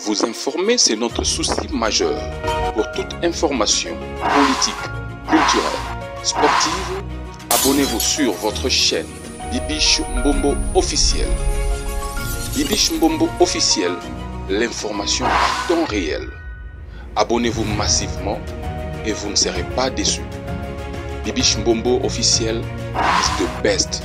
Vous informer, c'est notre souci majeur. Pour toute information politique, culturelle, sportive, abonnez-vous sur votre chaîne Bibiche Mbombo officiel. Bibiche Mbombo officiel, l'information en temps réel. Abonnez-vous massivement et vous ne serez pas déçus. Bibiche Mbombo officiel is the best.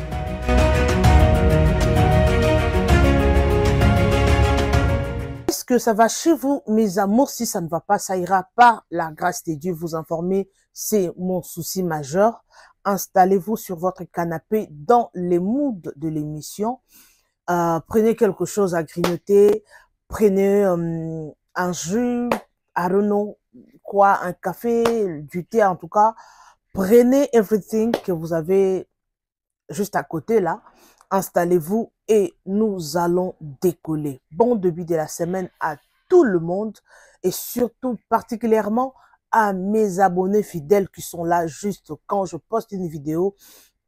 Est-ce que ça va chez vous, mes amours? Si ça ne va pas, ça ira. Par la grâce de Dieu, vous informer, c'est mon souci majeur. Installez-vous sur votre canapé dans les moods de l'émission. Prenez quelque chose à grignoter. Prenez un jus, I don't know quoi, un café, du thé en tout cas. Prenez everything que vous avez juste à côté là. Installez-vous et nous allons décoller. Bon début de la semaine à tout le monde et surtout particulièrement à mes abonnés fidèles qui sont là juste quand je poste une vidéo.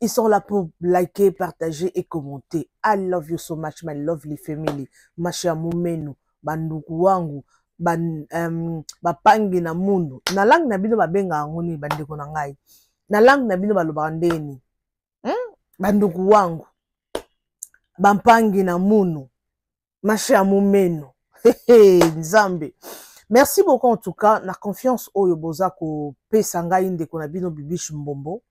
Ils sont là pour liker, partager et commenter. I love you so much, my lovely family. Masha mumenu, banduku wangu, bapangi na mundu. Na lang na bino babenga ngoni bandeko na ngai. Na lang na bino balobandeni. Banduku wangu. Bampangi na munu. Masha mumenu. Nzambe. Merci beaucoup en tout cas. Na confiance oyo boza ko pesa ngai ndeko na bino Bibiche Mbombo.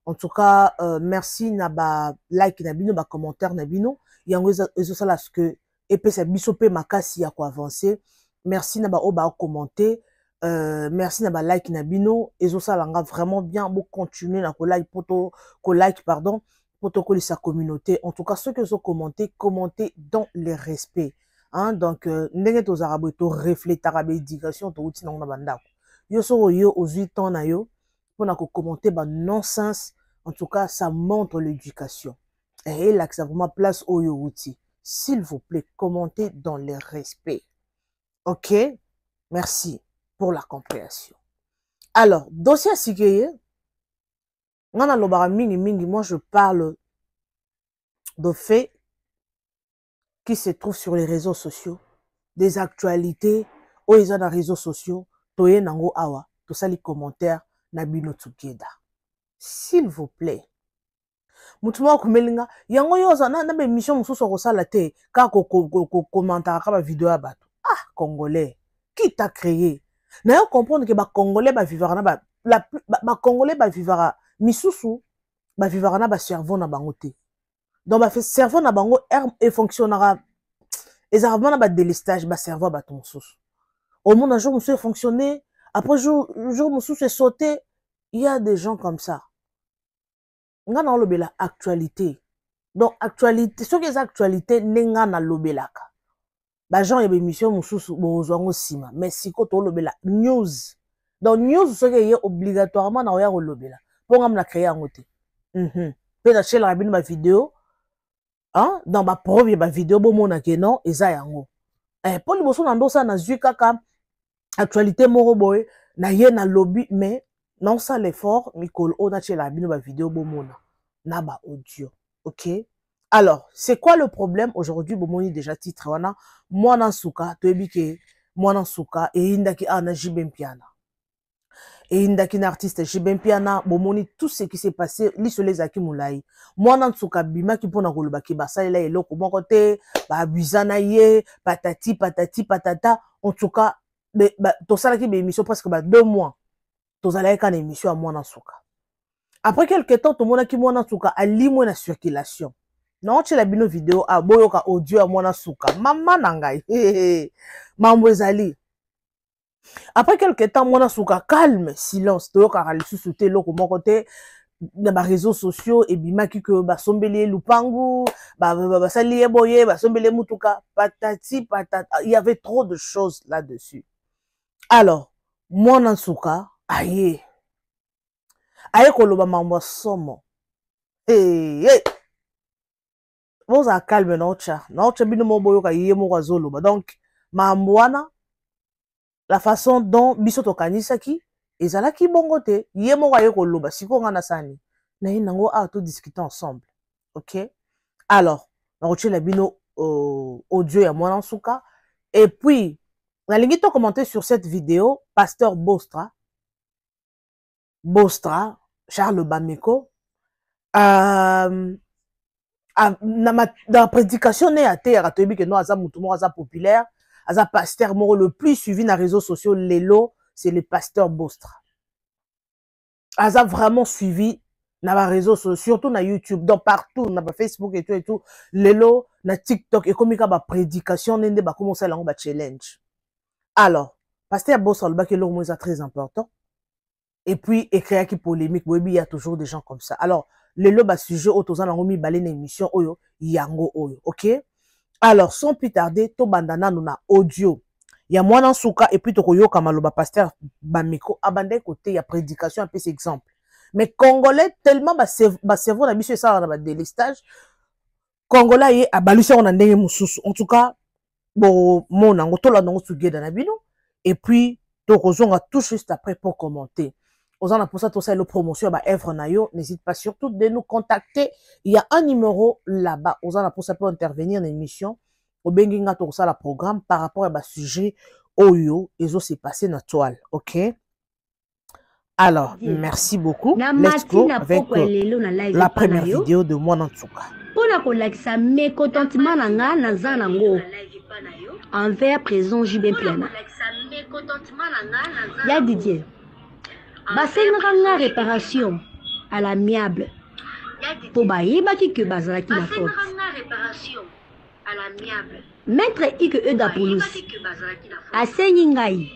En tout cas, merci na ba like na bino, ba commentaire na bino. Yango ezo sala ce que epesa biso pe makasi ya ko avancer. Merci na ba o ba commenter. Merci na ba like na bino. Ezo sala nga vraiment bien. Bo continuer na ko like pardon. Protocole sa communauté. En tout cas, ceux qui ont commenté, commentez dans le respect. Hein? Donc, ndenge to zarabo to reflète arabe éducation to uti na bandako. Yo so yo aux 8 ans na yo pour na ko commenter ba non-sens. En tout cas, ça montre l'éducation. Et là, ça vraiment place au yo uti. S'il vous plaît, commentez dans le respect. OK? Merci pour la compréhension. Alors, dossier Sikeye. Moi, je parle de faits qui se trouvent sur les réseaux sociaux, des actualités, où ils ont des réseaux sociaux, toye nango awa, tout ça les commentaires, nabino together. S'il vous plaît. Mutuma kumelinga, yango yoza na émission mususu kosala te, ka ko commentaire ka ba vidéo abato. Ah, Congolais, qui t'a créé? Na yo comprendre que ba Congolais ba vivre na ba Congolais ba vivre misusu ba vivre na ba cerveau na bango te. Donc ba cerveau na bango et fonctionnera ezarabana ba délestage ba cerveau ba ton sous. Au monde un jour monsieur fonctionner, après jour monsieur sauter, il y a des gens comme ça. Nga na lobela actualité. Donc actualité, ce qui est actualité nenga na lobelaka. Ba gens y émission mususu bozwango sima, mais siko to lobela news. Donc news ce qui est obligatoirement na oya lobela. Pour nga na créer en côté. Peut-être chez la ma vidéo. Hein? Dans ma première vidéo, bon mon non, eza yango. Pour les bosso nando ça na zui kaka actualité moro boy na ye na lobby mais non ça l'effort Nicole on a chez la ma vidéo bon mona na ba audio. OK? Alors, c'est quoi le problème aujourd'hui? Bon moni déjà titre wana moi na suka to ebike moi na suka et indaki ana jibempiana. Et indaki artiste Jibempiana bomoni tout ce qui s'est passé l'isolé Zaki Moulay moi nan tsuka bima ki pona koloba ki basala la eloko moko te ba abusana ye patati patata en tout cas to sala ki be émission presque 2 mois to sala ka na émission à moi nan tsuka après quelque temps to mona ki moi nan tsuka ali mo na circulation non tu la bino vidéo a boyoka audio à moi nan tsuka mama nangai mambo ezali. Après quelques temps, moi, souka calme, silence. Toyo karali sous-souté loko mon côté dans les réseaux sociaux et bima ki que ba sombele lupangu, ba saliye boye, ba sombele mutuka, patati patata. Il y avait trop de choses là-dessus. Alors, moi nan souka, aye koloba mambo somo. Hey. Vous a calme nocha bino mo boyo ka yé mo kwazolo. Donc, mambo wana la façon dont bisoto kanisaki ezalaki bongo te ye moko aye koloba siko nga na sani na ye nango a to discuter ensemble. OK? Alors na kotiela bino audio ya mwana nsuka et puis nalingi to commenter sur cette vidéo pasteur Bostra Charles Bameko dans la prédication né à terre to que nous aza mutu moko aza populaire aza pasteur moko le plus suivi dans les réseaux sociaux lelo c'est le pasteur Bostra aza vraiment suivi dans les réseaux sociaux surtout dans YouTube dans partout dans Facebook et tout lelo na TikTok et comme ba prédication nende ba commencer la ba challenge. Alors pasteur Bostra le bac est très important. Et puis, écrire qui polémique, il y a toujours des gens comme ça. Alors, le loba sujet, autour de la balé émission, oyo, yango oyo, ok? Alors, sans plus tarder, to bandana nous na audio. Il y a moi dans souka, et puis to koyo kamaloba pasteur Bameko, abandé côté, il y a prédication, un peu cet exemple. Mais Congolais, tellement, cerveau, na biso, ça, on a des délistage. Congolais, y a balusé, on a ndenge moussous. En tout cas, bon, mon ango, to la nango suge dans la bino. Et puis, to kozonga tout juste après pour commenter. Aux en pour ça, tout ça, le promotion, bah, Evre Nayo, n'hésite pas surtout de nous contacter. Il y a un numéro là-bas. Aux en pour ça, peut intervenir dans l'émission. Au Benginga, tout ça, le programme par rapport à sujet Oyo, et ça s'est passé dans la toile. Ok? Alors, merci beaucoup. Let's go avec la première vidéo de moi dans Tsuka. Pour la mécontentement envers présent JB Plana. Ya Didier. Basenga réparation à l'amiable. Pour baïba qui que bazala qui la faute. Maître Ike Eda Poulos. Asengingai.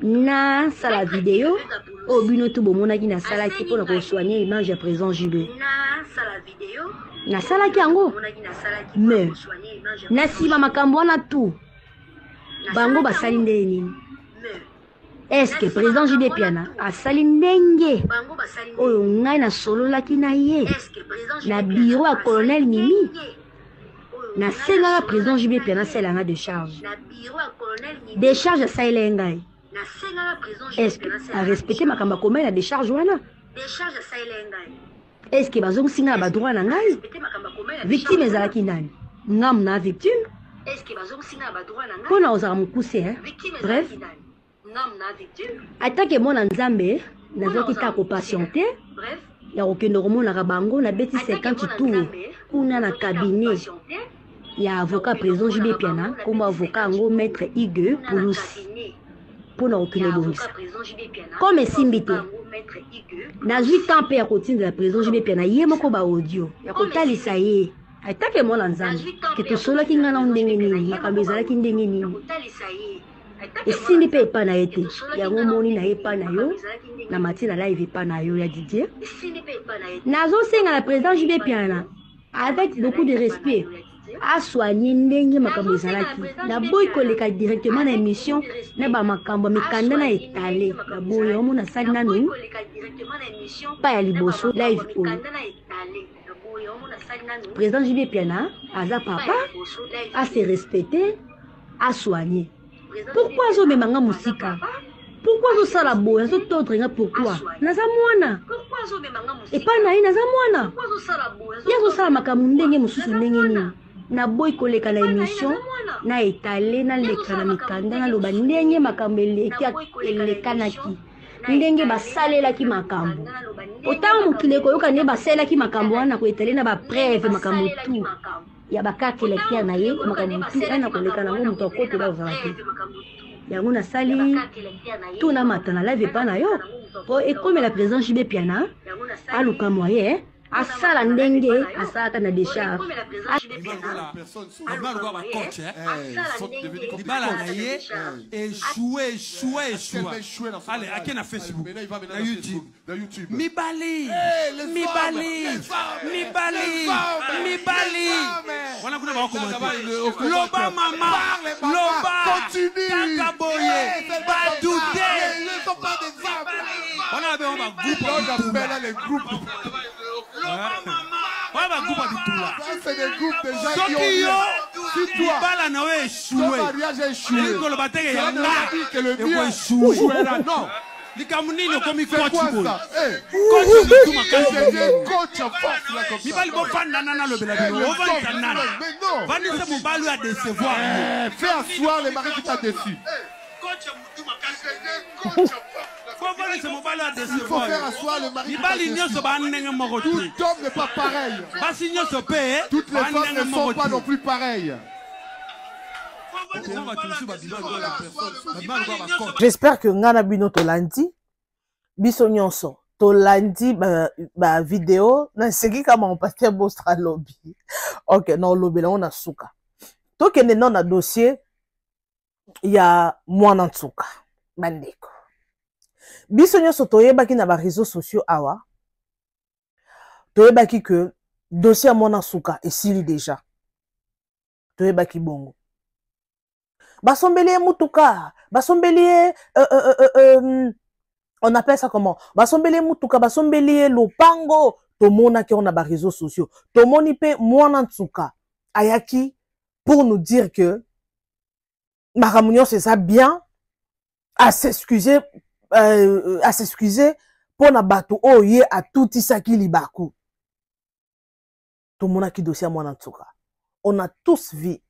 Na sala vidéo. Au binotu bomona qui na sala qui pour la soigner image à présent JB. Na sala qui ango. Mais. Na sima makambo na tout. Bango basali ndeni. Est-ce que président JB Piana a sali ndenge oyo ngai na solo laki na ye na bureau à colonel Mimi na senga président JB Piana selanga de charge à saile ngai est-ce que a respecté makamba komai na décharge wana est-ce que bazong singa ba droit na ngai victime ezalaki nani ngam na victime est-ce que bazong singa ba droit na ngai pona ozara mukuse hein bref attaque mon nzambe nazoki ta ko patienter ya okendo komona bango na beti 50 tours kuna na cabinet ya avocat président JB Piana comme avocat ngo maître Igue Poulos pour na okendo bongisa comme simbité na 8 ans pe ya kotinda président JB Piana ye moko ba audio ya kotalisa ye attaque mon nzambe ke to solo ki ngana ndenge nini makambo ezalaki ndenge nini et si ni paye pas na été ya ngomoni na yepa na yo na matina live pas na yo ya Didier nazo senga la président JB Piana avec beaucoup de respect a soigné ndenge makambo ezalaki na boy koleka directement na émission na ba makambo mikanda na étalé na boy omo na sali nanu pa ya liboso live oyo président JB Piana aza papa a se respecter a soigner. Pourquoi zo memanga musika? Pourquoi zo sala boya zo tondrenga pourquoi? Naza mwana. Et pas na naza mwana. Ya zo sala makamu ndenge mususu ndenge nini? Na boy koleka na émission na étalé na leka na mikanda na loba ndenge makambo elekanaki. Ndenge basalelaki makambo. Autant mukile koyoka ne basalelaki makambo wana ko étalé na ba preuve makambo tout. Ya bakaki lekia na ye makambo tout ana koleka na ngo muto kote ba zalaki yango na sali tout na matana live pa na yo po et comme la président JB Piana aluka moyen asala ndenge asala na décharge allez à Facebook na YouTube mibali voilà kuna ba commenter loba mama loba continue kaboye pas douter on a les groupes c'est des groupes de gens qui ont mariage échoué. Que le mieux jouera. Non. C'est quoi ça? Coach en force là comme ça. Fais asseoir les maris qui t'a déçu. Il faut faire asseoir le mari qui t'a déçu. Tout homme n'est pas pareil. Toutes les femmes ne sont pas non plus pareilles. J'espère que ngana bino tolandi biso nyonso tolandi ba vidéo na seki kama on pasteur Bostra lobby. OK, non lobby là on a suka. Tokende non na dossier ya mwana nsuka bandeko. Biso nyonso toyebaki na ba réseaux sociaux awa. Toyebaki que dossier ya mwana nsuka esili déjà. Toyebaki bongo. Basombelier mutuka, basombelier on appelle ça comment? Basombelier mutuka, basombelier lopango, tomona ki on a ba réseaux sociaux. Tomoni pe mwana nsuka ayaki pour nous dire que Maramounion c'est ça bien à s'excuser pour na bato oye a tout isaki libaku. Tomona ki dossier mwana nsuka. On a tous vu.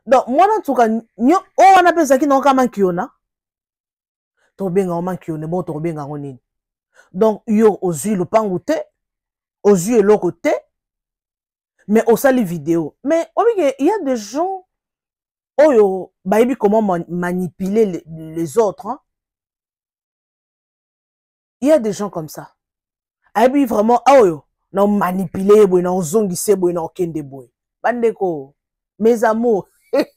Donc, moi, en tout cas, on a pensé qu'il n'y a pas de kiona. Tobenga o mankione, bon, tobenga o nini. Donc, yo, aux yeux, le pangoute, aux yeux, le côté, mais au sali vidéo. Mais, il y a des gens, oh yo, bah, comment manipuler les autres, hein. Il y a des gens comme ça. Ah, puis vraiment, oh yo, non manipuler, boy, non zongise, boy, non kende, boy. Bandeko, mes amours.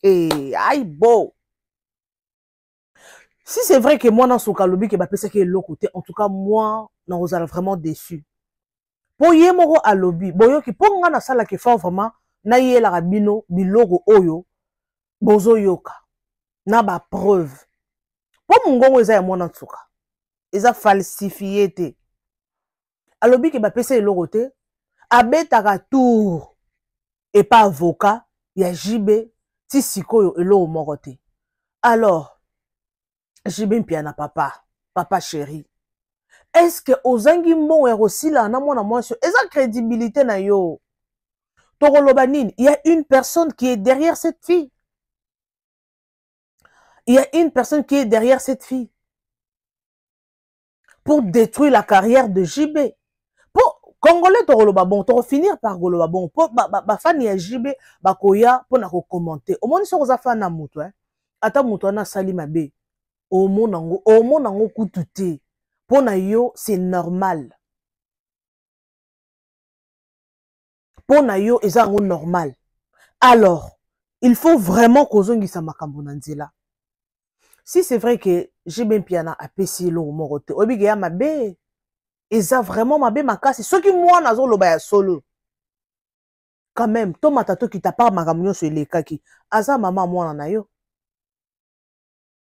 Aïe beau. Si c'est vrai que moi dans ce cas lobby que bapesa que l'autre côté, en tout cas moi non vous allez vraiment déçu. Pour y moro à lobby, boyo ki pour nga na sala ke fa vraiment na yé la rabino biloko oyo bozo yoka. Na ba preuve. Pour mon gongo eza moi dans ce cas. Eza falsifié te. A lobby que bapesa l'autre côté, abetaka tour et pas avocat, ya JB ti sikoyo elo morote. Alors, j'ai bien piana papa chéri. Est-ce que ozangi mo aussi là na mona mwasio, eza crédibilité na yo. Torolobanine, il y a une personne qui est derrière cette fille. Il y a une personne qui est derrière cette fille. Pour détruire la carrière de JB. Congolais toroloba bon, toro finir par goloba bon. Po ba fan ya JB ba koya pour na ko commenter. Au moins so za fan na mutu hein. Ata mutu na sali mabe. Au monango kututé. Pour na yo c'est normal. Pour na yo ezango normal. Alors, il faut vraiment kozongi sa makambo na nzela. Si c'est vrai que JB Piana a pesi lo morote, obi ya mabe. Et ça vraiment ma bé ma casse. Ce qui moi nazo lo ba solo. Quand même, to matato qui t'a pas magamunyo sur les kaki. Aza maman moi na yo.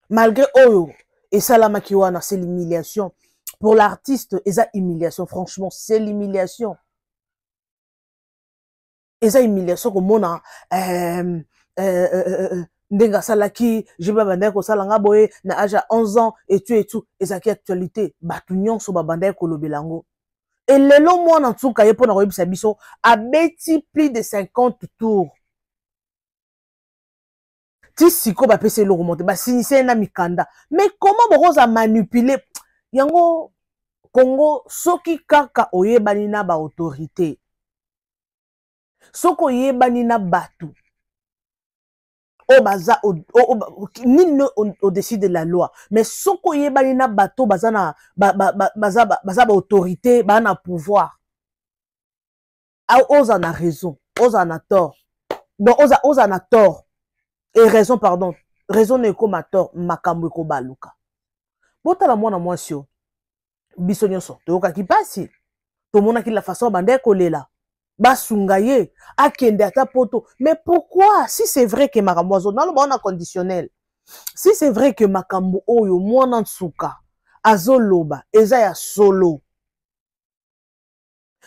Malgré oyo et salama kiwana c'est l'humiliation. Pour l'artiste, et ça humiliation franchement, c'est l'humiliation. Et ça humiliation comme mona ndenga salaki, je vais bander ko salanga boye na aja 11 ans et tout et ça qui actualité batunyon so bander ko lobelango et lelo moi na tsuka ye pona ko yebisa biso a beti plus de 50 tours ti siko ba pese lo remonter ba sinise na mikanda mais comment boza manipuler yango Congo soki kaka oyebani na ba autorité soko oyebani na batu au-dessus de la loi. Mais ce qu'on y a na bateau, baza autorité, baza pouvoir. Oza na raison, oza na tort. Donc oza na tort. Et raison, pardon. Raison n'est comme à tort, makambo ko baluka. Bota la mwana mwasio. Biso nyonso, toyoka ki pasi. Tomona ki la façon bande kolela. Basungaye, akende ata poto. Mais pourquoi? Si c'est vrai que makambozo, dans le bon conditionnel, si c'est vrai que makambo oyo, mwana nsuka, azoloba, eza ya solo.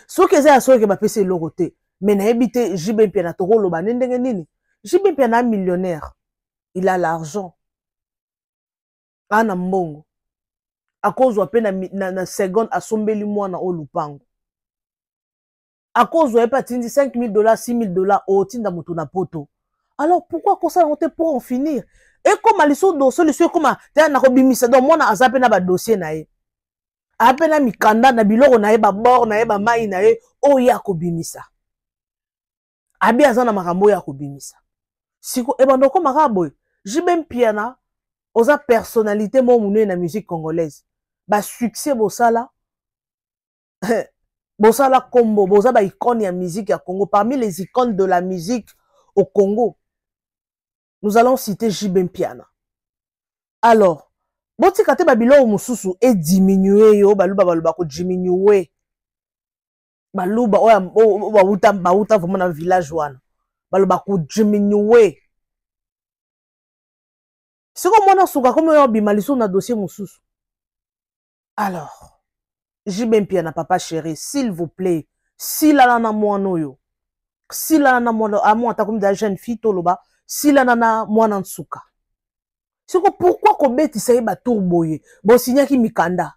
So que eza ya solo ke bapese lorote, mais na ebite JB Piana toko loba, nendenge nini? JB Piana millionnaire. Il a l'argent. ana mbongo akozwa pe na seconde asombeli mwana o lupango akozwa pe atindi $5,000 $6,000 otinda moto na poto. Alors pourquoi kosala ngote pour en finir? Et comme liso dossier liso comme ta na kobimisa donc mwana azape na ba dossier na ye apena mikanda na biloko na ye ba bord na ye ba mai na ye oya kobimisa abi azana makambo ya kobimisa siko ebando ko makabo JB Mpiana oza personnalité mo munene na musique congolaise ba succès bosala bosala kombo boza ba icône ya musique ya Congo. Parmi les icônes de la musique au Congo, nous allons citer JB Mpiana. Alors boti kate babilo mususu e diminuer yo baluba ko diminuer baluba oya bauta vraiment na village wana baluba ko diminuer. C'est comme mwana suka comme yo bimaliso na dossier mususu. Alors JB Mpiana papa chéri, s'il vous plaît, si la na mwana oyo, si la na mwana a moi ta comme da jeune fille toloba, si la na mwana nsuka. C'est que pourquoi ko beti sa ba tourboye, bo signa ki mikanda.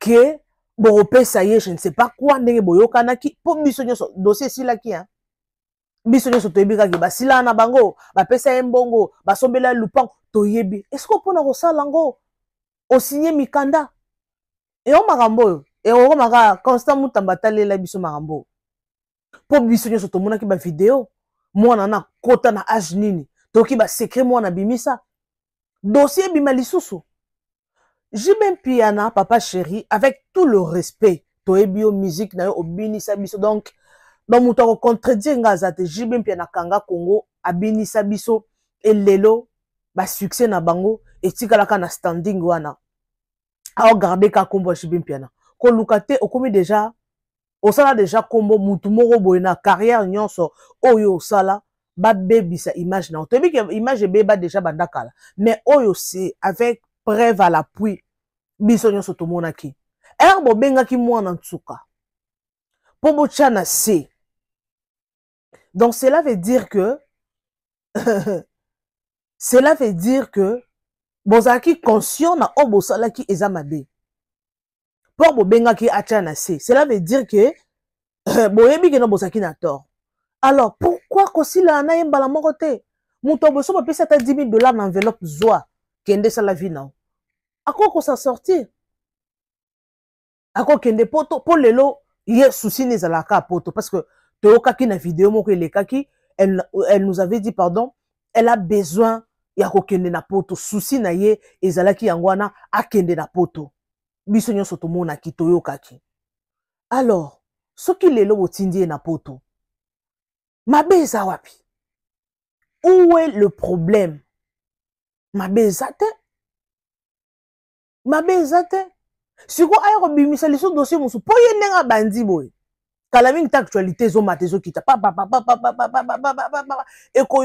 Que bo repesa ye, je ne sais pas quoi ndenge boyoka na ki po biso nyoso dossier si la ki hein. Biso nyoso toyebika ki ba sila na bango, ba pesa mbongo, ba sombela lupang toyebi. Est-ce que pona ko sala ngo o signé mikanda? Et on marambo et on maka constant mutambatale la biso marambo. Po biso nyoso to mona ki ba vidéo, mwana na kota na âge nini. Toki ba secret mwana bimisa. Dossier bimalisusu. JB Mpiana papa chéri, avec tout le respect, toebio musique na yo obinisa biso donc dans muto ko contredire ngazate JB Mpiana kanga Congo abinisa biso et lelo ba succès na bango et tikalaka na standing wana. A regarder ka kombo JB Mpiana. Ko lukate okomi déjà osala déjà kombo mutu moko boye na carrière nyonso oyo osala ba bebisa image na otobi ke image beba déjà bandakala mais oyo c'est avec preuve à l'appui biso nyonso tomonaki erbo bengaki mwana nsuka po bochana c'est donc cela veut dire que cela veut dire que bozaki conscient na obosalaki ezamabe pour bobengaki achana c'est cela veut dire que boyebi ke no bozaki na tort. Alors pourquoi kosila na yembala moko te muto boso ba pesa ta $10,000 na enveloppe zoa kende sala vie na ako ko sa sortir ako kende poto po lelo ye souci nezalaka poto parce que toyokaki na vidéo moko elekaki elle nous avait dit pardon elle a besoin ya ko kende na poto souci na ye ezalaki yangwana akende na poto biso nyonso tomona ki toyokaki. Alors soki lelo botindi na poto mabeza wapi? Où est le problème? Mabeza te? Mabeza te? Siko ayoko bimisa liso dossier musu po ye ndenga bandi boy. Kala mingi ta actualité zo matezo kita pa eko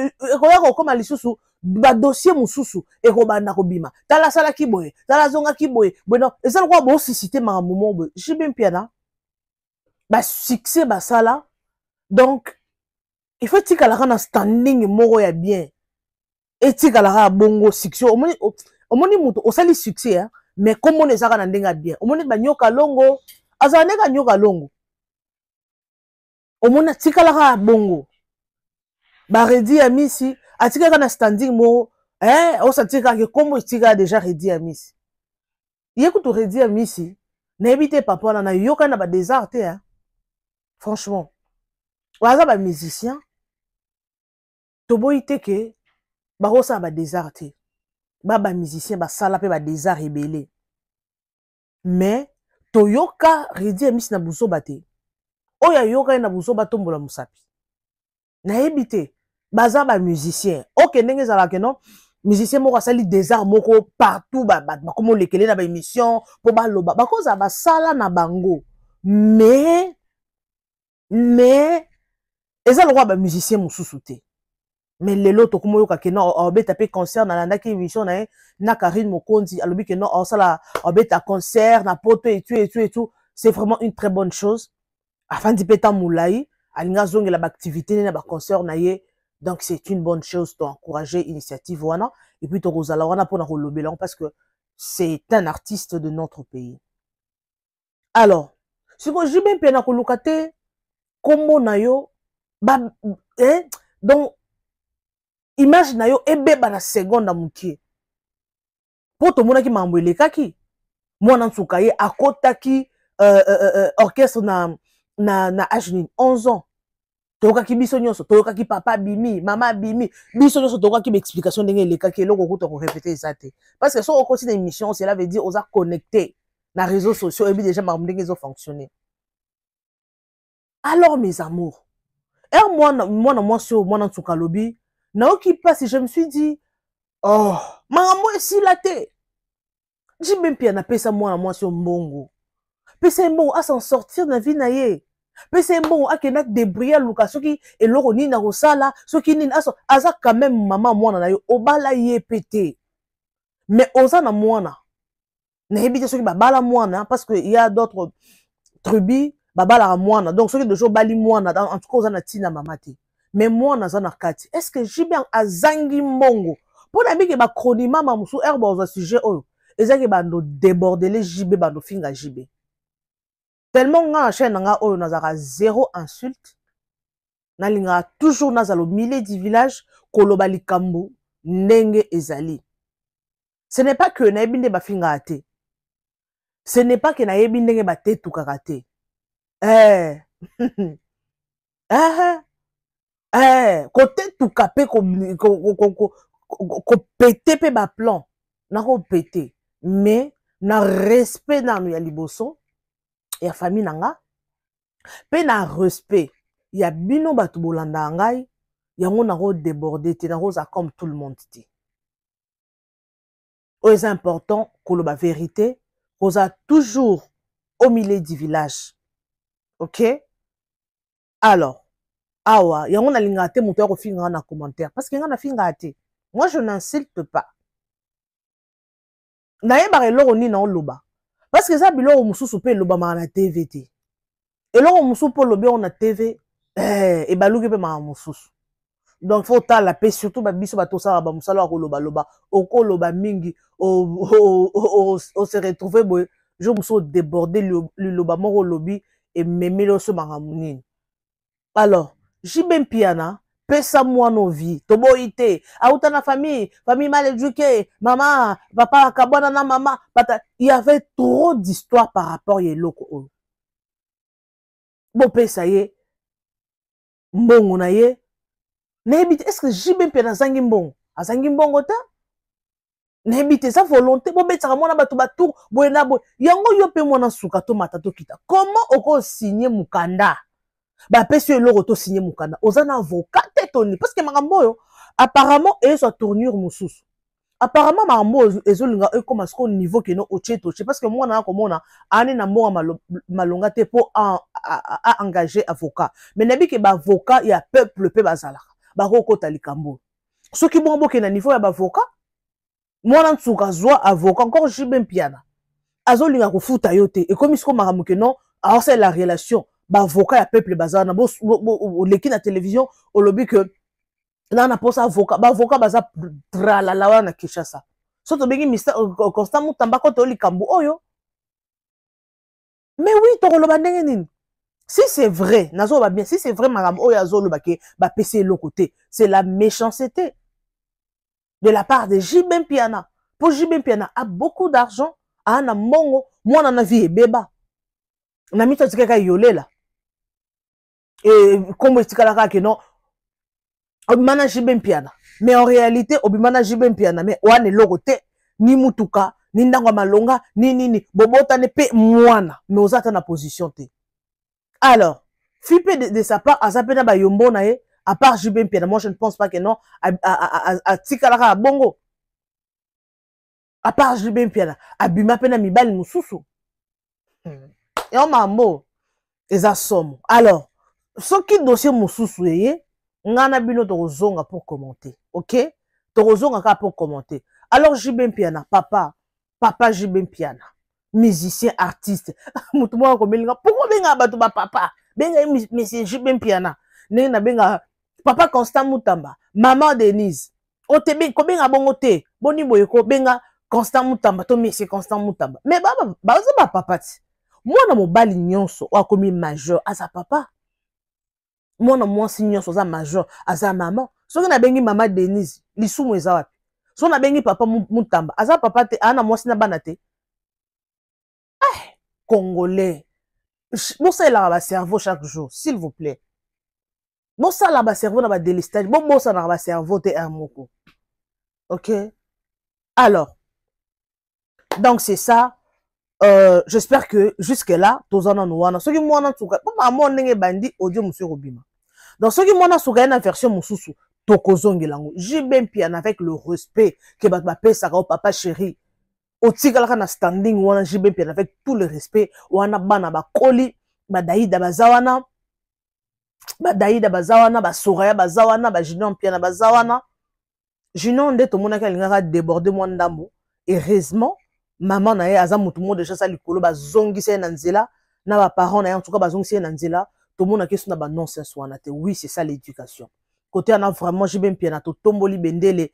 yako koma lisusu ba dossier mususu eko banda ko bima. Tala sala ki boy, tala zonga ki boy. Bueno, ezala kwa bo susciter mamumo boy. JB Mpiana ba succès ba sala. Donc il faut que la rana standing moro ya bien et que la rana bongo succès omoni muto osali succès hein mais comme on ezaka na ndenga bien omoni ba nyoka longo azane ka nyoka longo omona tika la rana bongo ba redi ya misi atika kana standing moro osatika ke comme tika déjà redi ya misi yekuto redi ya misi na ebite papa na yoka na ba désert hein franchement waza ba musicien toboyi te ke bakosa ba désert ba musicien ba sala pe ba désert rebelle mais toyoka redi emis na buzoba te oya yoka na buzoba tombola musapi na ebite baza ba musicien ok ndenge zala ke non musicien moko asali désert moko partout ba komo lekele na ba émission po ba loba bakoza ba sala na bango mais eza le roi ba musicien mususu te. Mais lelo to komo yoka ke non obeta pe concert na landaki émission na Karine Mokonzi alobi ke non osala obeta concert na poto et tout c'est vraiment une très bonne chose afin di peta moulai alinga zongela ba activité na ba concert na ye Donc, c'est une bonne chose d'encourager l'initiative wana. Et puis, Torozala wana pour na parce que c'est un artiste de notre pays. Alors, si vous avez bien pena kolukate, kombo na yo, donc, image na yo, ebe ba na seconde na mukie. Poto mona ki mambo elekaki, mwana nsuka ye akotaki orchestre na âge 11 ans. Tokaki biso nyonso, tokaki papa bimi, mama bimi, biso nyonso tokaki explication ndenge elekaki eloko kuta ko répéter ça te. Parce que so on continue émission, cela veut dire on a connecté na réseaux sociaux et puis déjà mambo ndenge zo fonctionner. Alors mes amours, moi sur moi nsuka lobi, na oki passe, je me suis dit oh, maman si la te. J'ai même pia na pesa moi sur mbongo. Pesa mbongo à s'en sortir na vie na ye. Pesa mbongo a kenak débrouiller luka soki eloko ni na rosala, soki ni aso aza quand même maman moi na yo obala ye pété. Mais oza na mwana. Na hebite soki babala mwana parce que il y a d'autres tribus babala mwana. Donc soki de jour bali mwana en tout cas oza na tina mamati. Mais mwana za na kati. Est-ce que jibe azangi mbongo? Pour na biki ba kronima mamusu herbe oza sujet oyo. Ezaki bando déborder les jibe bando finga jibe. Tellement nga chaîne nga oyo nazaka zéro insulte. Nalinga toujours nazalo milieu du village koloba likambo ndenge ezali. Ce n'est pas que na ebinde ba finga ate. Ce n'est pas que na ebinde ndenge ba tetu kakate. Côté tout capé ko pété pe ba plan. Na ko pété. Mais na respect na ya liboso ya famille nanga pe na respect ya bino batu bolanda ngai yango na ko déborder te na ko za comme tout le monde te. C'est important que la vérité qu'on toujours au milieu du village. OK? Alors, awa yango na linga te moto ko finga na commentaire parce que nga na finga te. Moi je n'insulte pas. Na yeba eloko ni na oloba. Parce que ça biloko mususu pe loba ma na TV te. Eloko mususu po lobe on na TV e baluki pe ma mususu. Donc faut ta la paix surtout ba biso ba tosala ba musala ko loba oko loba mingi o se retrouver boy je me suis débordé le loba moko lobi et memelo so mangamuni. Alors, Jibem Piana pesa moi nos vies, toboité, autant na famille mal éduquée, maman, papa, kabwana na maman, il y avait trop d'histoires par rapport à loko. Bon, pesa ye, mbongo na ye, est-ce que Jibem Piana zangi mbongo? Azangi mbongo ta? Nebite sa volonté, bon, betaka mona batu, boyena boy, yango yo pe mona suka to matato kita. Comment oko signer mukanda? Ba pesi eloko to signer mukanda ozana avocat tetoni parce que makambo apparemment et soit tournure mususu apparemment makambo ezolinga comme ce niveau que no ocheto parce que moi na komona ani na mbonga malonga te pour engager avocat mais nabi ke ba avocat ya peuple pe bazala ba kokota likambo soki bongo ke na niveau ya ba avocat moi na tsuka zwa avocat encore Jibem Piana azolinga kofuta yote et comme ce ko makambo ke non alors c'est la relation avocat ya peuple bazar na bo leki na télévision au lobby que là na posa avocat baza tralala wana na Kinshasa so to bengi mystère constant mutamba ko to likambo oyo mais oui to loba ndenge nini si c'est vrai nazo ba bien si c'est vrai makambo oyo azo loba ke ba pc le côté c'est la méchanceté de la part de Jibem Piana pour Jibem Piana a beaucoup d'argent ana mongo mwana na vie beba na mito tikaka yolela. Et comme je dis non, obimana Jibem Piana. Mais en réalité, obimana Jibem Piana. Mais ouane logote, ni mutuka, ni ndangwa malonga, ni bobota ne pe mwana. Mais ozata na position te. Alors, fipe de sa part, azapena ba yombo na ye, à part Jibem Piana. Moi, je ne pense pas que non, a tikalaka a bongo. À part Jibem Piana, abima pena mibali mususu. Et on m'a mot, eza somme. Alors, ce qui dossier mususu yé, ngana bino tozonga pour commenter, ok? Tozonga ka pour commenter. Alors Jibem Piana, papa Jibem Piana, musicien, artiste. Mutumo ko melinga, pourquoi benga batu ba papa? Benga monsieur Jibem Piana. Nenga benga papa Constant Mutamba, maman Denise. O te ben ko benga bongo te. Boni boye ko benga Constant Mutamba to c'est Constant Mutamba. Mais ba papa ti. Mwana mobali nyonso wa komi majeur asa papa. Mwana mwasi nyonso za majeur asa maman. Soki na bengi mama Denise, lisumu eza wapi? So na bengi papa Mutamba, asa papa te ana mwasi na bana te. Congolais. Bon ça il a ba cerveau chaque jour, s'il vous plaît. Bon ça la ba cerveau na ba délestage. Bon ça na ba cerveau te un moko. OK? Alors, donc c'est ça. J'espère que jusque là tozana no wana. Soki mwana tsuka, papa mo ndenge bandi audio monsieur Robima. Donc soki mwana tsuka na version mususu tokozongelango. J'aime bien avec le respect que ba pesa ka papa chéri. Otikalaka na standing wana j'aime bien avec tout le respect wana bana ba koli ba daïda bazawana. Ba daïda bazawana ba soraya bazawana ba jinon piana bazawana. Jinon nde to monaka lingaka déborder moi ndambo. Heureusement maman na ye aza mutu mo déjà ça likolo ba zongisa na nzela na ba parents na ye en tout cas ba zongisa na nzela to mona kesu na ba nonsense wana te. Oui, c'est ça l'éducation. Côté ana vraiment j'ai bien piana to tomboli bendele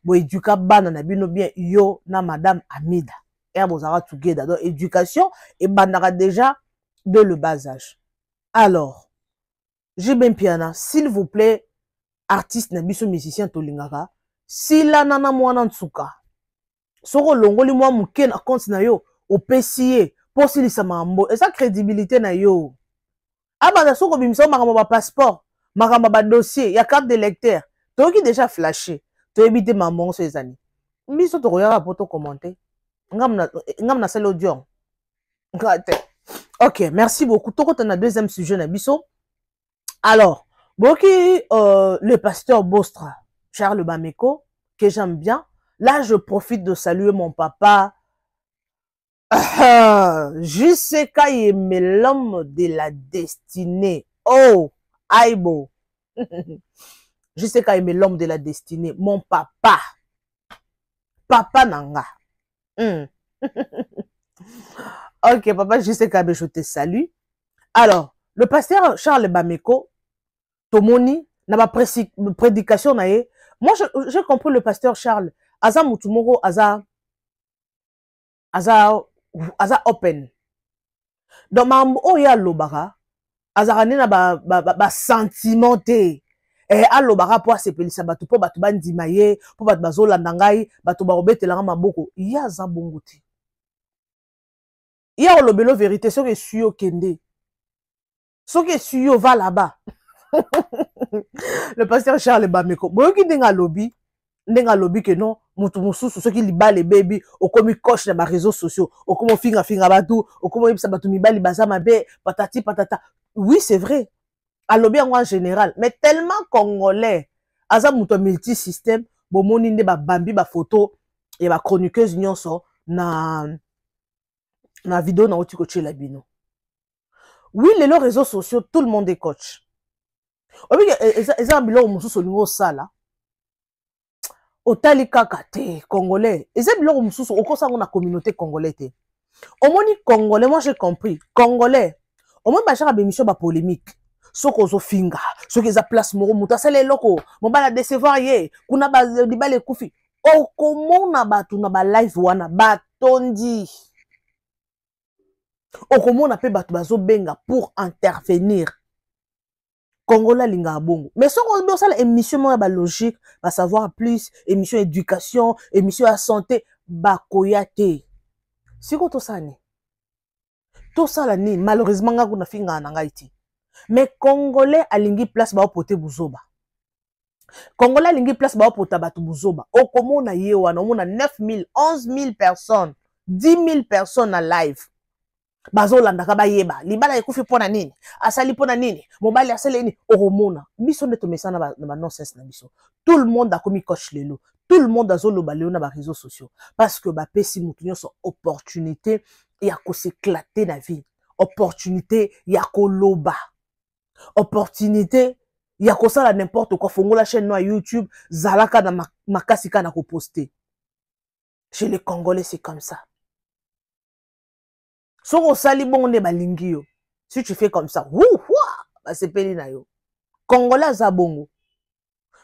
bo éduka bana na bino bien yo na madame Amida. Et bozara together. Donc éducation et bandara déjà de le bas âge. Alors, j'ai bien piana, s'il vous plaît, artiste na biso musicien to lingaka, sila nana mwana nsuka. Soko longoli mwa muke na compte na yo, opesiye, po silisa mambo, et sa crédibilité na yo. Abanda soko bimisa makambo ba passeport, makambo ba dossier, ya carte d'électeur. Toki déjà flashé, to éviter maman ces années. Biso to roya poto commenter. Ngam na sel audio. OK, merci beaucoup. Toko tana deuxième sujet na biso. Alors, Boki, le pasteur Bostra, Charles Bameko, que j'aime bien. Là, je profite de saluer mon papa. Juseka Yeme, l'homme de la destinée. Oh, Aibo. Juseka Yeme, l'homme de la destinée. Mon papa. Papa Nanga. Ok, papa, Juseka Yeme, je te salue. Alors, le pasteur Charles Bameko, Tomoni, na ma prédication na ye. Moi, j'ai compris le pasteur Charles. Aza mutumoro, aza open. Donc, mambo oya lobara, aza ranena ba sentimenté. Alobara po asepelisa batu po batu bandima ye, po batu bazolanda ngai, batu barobetelanga maboko. Ya aza bongo te. Ya olobelo vérité, soki suyo kende. Soki suyo va là-bas. Le pasteur Charles Bameko. Boyoki ndenga lobby que non, mutu mususu soki libale baby, okomi coche na ba réseaux sociaux, okomo finga batu, okomo yebisa batu mibali baza mabe, patati patata. Oui, c'est vrai. A lobby en général, mais tellement congolais, aza mutu multi-système, bomoni nde ba bambi ba photo et ba chroniqueuse nyonso na vidéo na otiko tshela bino. Oui, les réseaux sociaux, tout le monde est coach. Obi eza biloko mususu lingo sala. Otali kaka te congolais. Eza biloko mususu okosango na communauté congolais te. Omoni congolais, moi j'ai compris. Congolais. Omoni ba chaka bémission ba polémique. Soko ozo finga, soki eza place moko muta sala eloko, mobala décevoir ye, kuna ba libale kufi. Okomona batu na ba live wana batondi. Okomona pe batu bazo benga pour intervenir. Congolais linga bongo. Mais si on a une émission moi ba logique, ba savoir plus, émission éducation, émission à santé, ba koyate. Si ko to sani. To sala ni malheureusement nga kuna finga na ngaiti. Mais congolais alingi place ba pote buzoba. Congolais alingi place ba pota batu buzoba. Okomona ye wana omona 9000, 11000 personnes, 10000 personnes en live. Bazolanda ka bayeba libala ekufi pona nini asali pona nini mobali asali nini oromona biso nde to mesana ba nonsense na biso. Tout le monde a commis coach lelo, tout le monde azoloba lelo na ba réseaux sociaux parce que ba pesi mutu nyonso opportunité ya ko s'éclater na vie, opportunité ya ko loba, opportunité ya ko sala n'importe quoi. Fongola chaîne no YouTube zalaka na makasi kana ko poster. Chez les Congolais c'est comme ça. Si tu fais comme ça, c'est peli na yo. Congolais za bongo.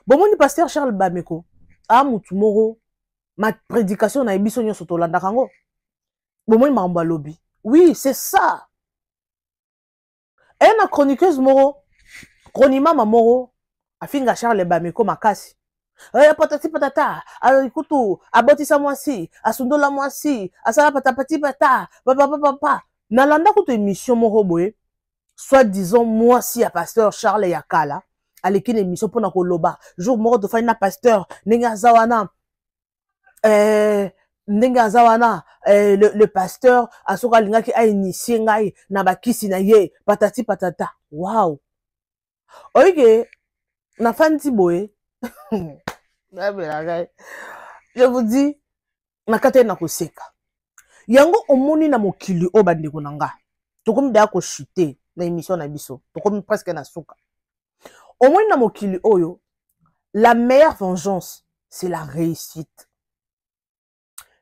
Bomoni pasteur Charles Bameko. Ah, mutumoro. Ma prédication na ebiso nyo soto landa kango. Bomoni mamba lobby. Oui, c'est ça. Et na chroniqueuse moro. Chronima mamoro. Afinga Charles Bameko makasi. Patati patata. Ikutu. Abotisa mwasi. Asundola mwasi. Asala patapati pata. Papa. Nalanda kutu émission moro boye. Soit disons mwasi à pasteur Charles Yakala. Aleki émission pour na koloba. Jour moro de faina pasteur. Nenga zawana. Le pasteur asoka lingaki a initié ngai na bakisi na ye patati patata. Wow. Oike na fanti boye. Je vous dis na kate na koseka. Yango omoni na mokili o bandeko nanga. Tokomi da ko chuter na émission na biso. Tokomi presque na suka. Omoni na mokili oyo la meilleure vengeance c'est la réussite.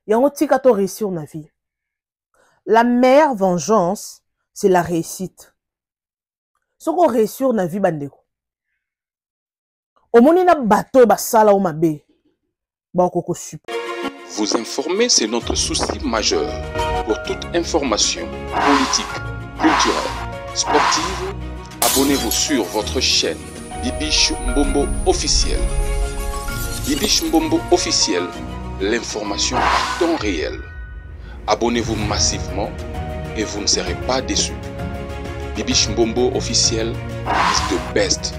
Yango tika to réussir na vie. La meilleure vengeance, c'est la réussite. Ce qu'on réussir na vie bandeko. Omoni na bateau ba sala o mabe. Ba koko super. Vous informer, c'est notre souci majeur. Pour toute information politique, culturelle, sportive, abonnez-vous sur votre chaîne Bibiche Mbombo officiel. Bibiche Mbombo officiel. L'information en temps réel. Abonnez-vous massivement et vous ne serez pas déçus. Bibiche Mbombo officiel is the best.